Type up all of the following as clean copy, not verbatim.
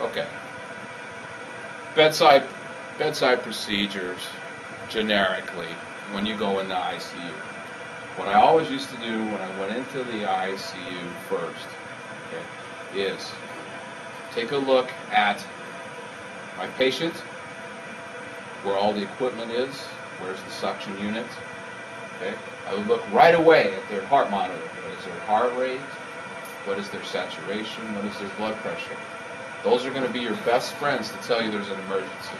Okay. Bedside procedures, generically, when you go into ICU. What I always used to do when I went into the ICU first, okay, is take a look at my patient, where all the equipment is, where's the suction unit. Okay, I would look right away at their heart monitor. What is their heart rate? What is their saturation? What is their blood pressure? Those are going to be your best friends to tell you there's an emergency.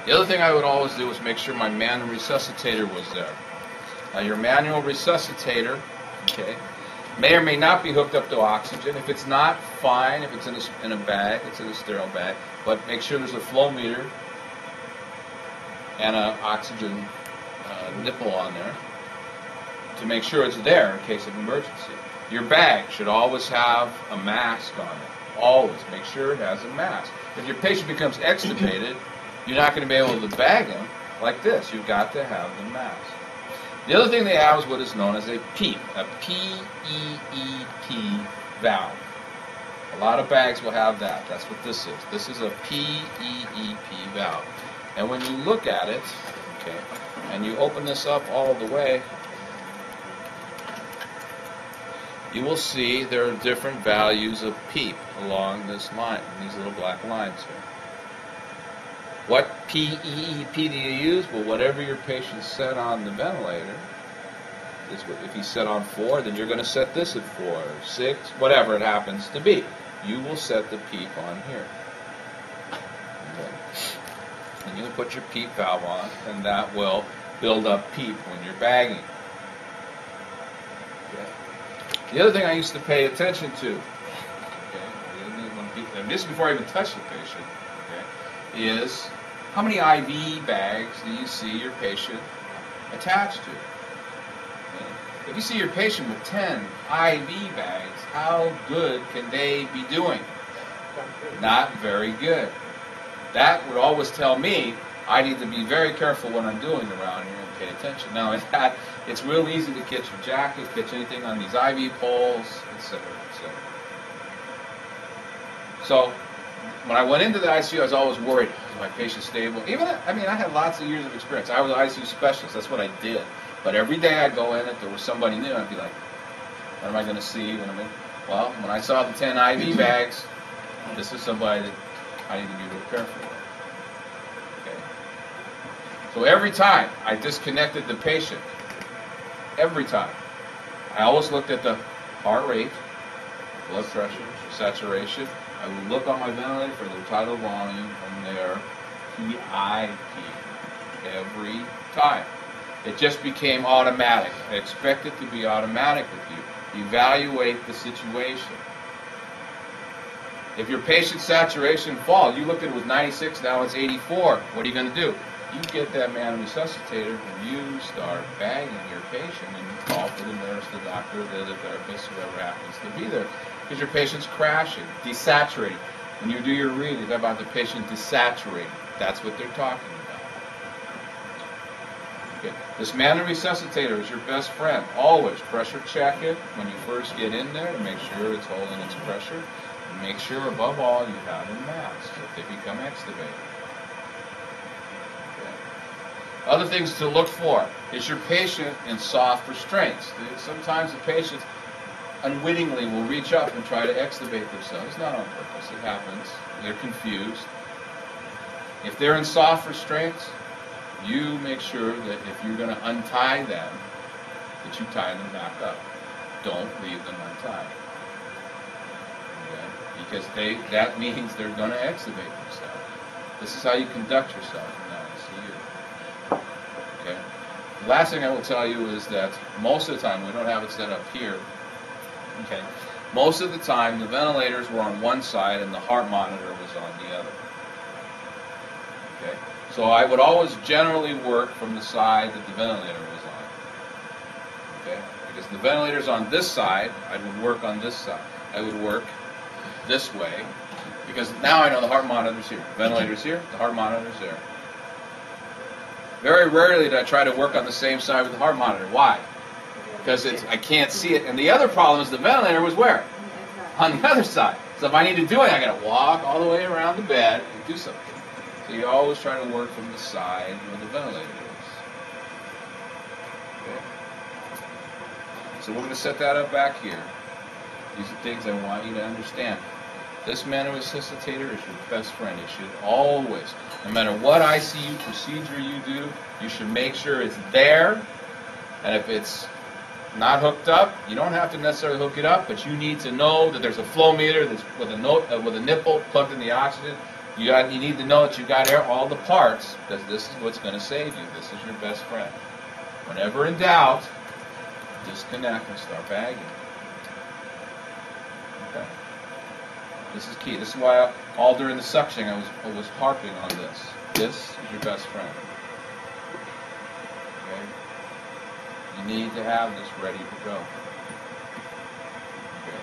The other thing I would always do is make sure my manual resuscitator was there. Now your manual resuscitator, okay, may or may not be hooked up to oxygen. If it's not, fine. If it's in a bag, it's in a sterile bag. But make sure there's a flow meter and an oxygen nipple on there to make sure it's there in case of emergency. Your bag should always have a mask on it. Always make sure it has a mask. If your patient becomes extubated, you're not going to be able to bag him like this. You've got to have the mask. The other thing they have is what is known as a PEEP, a P-E-E-P valve. A lot of bags will have that. That's what this is. This is a P-E-E-P valve. And when you look at it, okay, and you open this up all the way, you will see there are different values of PEEP along this line, these little black lines here. What P-E-E-P do you use? Well, whatever your patient set on the ventilator, is what, if he's set on 4, then you're going to set this at 4, or 6, whatever it happens to be. You will set the PEEP on here. Okay. And you'll put your PEEP valve on, and that will build up PEEP when you're bagging. Okay. The other thing I used to pay attention to, okay, and this is before I even touch the patient, okay, is how many IV bags do you see your patient attached to? Okay. If you see your patient with 10 IV bags, how good can they be doing? Not very good. That would always tell me I need to be very careful what I'm doing around here and pay attention. Now, in that, it's real easy to catch your jacket, catch anything on these IV poles, etc., etc. So, when I went into the ICU, I was always worried, is my patient stable? Even, I mean, I had lots of years of experience. I was an ICU specialist. That's what I did. But every day I'd go in, if there was somebody new, I'd be like, what am I going to see when I'm in? Well, when I saw the 10 IV bags, this is somebody that I need to be real careful with. Okay. So every time I disconnected the patient, every time, I always looked at the heart rate, blood pressure, saturation. I would look on my ventilator for their tidal volume and their PIP every time. It just became automatic. I expect it to be automatic with you. Evaluate the situation. If your patient's saturation falls, you looked at it with 96, now it's 84. What are you going to do? You get that man resuscitator and you start bagging your patient and you call for the nurse, the doctor, the therapist, whoever happens to be there. Because your patient's crashing, desaturating. When you do your reading about the patient desaturating, that's what they're talking about. Okay. This manual resuscitator is your best friend. Always pressure check it when you first get in there to make sure it's holding its pressure. And make sure, above all, you have a mask if they become extubated. Okay. Other things to look for is your patient in soft restraints. Sometimes the patients unwittingly will reach up and try to extubate themselves. Not on purpose. It happens. They're confused. If they're in soft restraints, you make sure that if you're going to untie them, that you tie them back up. Don't leave them untied. Okay? Because that means they're going to extubate themselves. This is how you conduct yourself in the ICU. Okay? The last thing I will tell you is that most of the time, we don't have it set up here, okay, most of the time the ventilators were on one side and the heart monitor was on the other. Okay? So I would always generally work from the side that the ventilator was on. Okay? Because the ventilator's on this side, I would work on this side. I would work this way, because now I know the heart monitor's here. The ventilator's here, the heart monitor's there. Very rarely did I try to work on the same side with the heart monitor. Why? Because I can't see it. And the other problem is the ventilator was where? On the other side. So if I need to do it, I got to walk all the way around the bed and do something. So you always try to work from the side where the ventilator is. Okay. So we're going to set that up back here. These are things I want you to understand. This manual resuscitator is your best friend. It should always, no matter what ICU procedure you do, you should make sure it's there. And if it's not hooked up, you don't have to necessarily hook it up, but you need to know that there's a flow meter that's with a nipple plugged in the oxygen. You need to know that you got all the parts, because this is what's going to save you. This is your best friend. Whenever in doubt, disconnect and start bagging. Okay. This is key. This is why all during the suctioning I was harping on this. This is your best friend. Okay? You need to have this ready to go. Okay.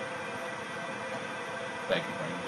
Thank you very much.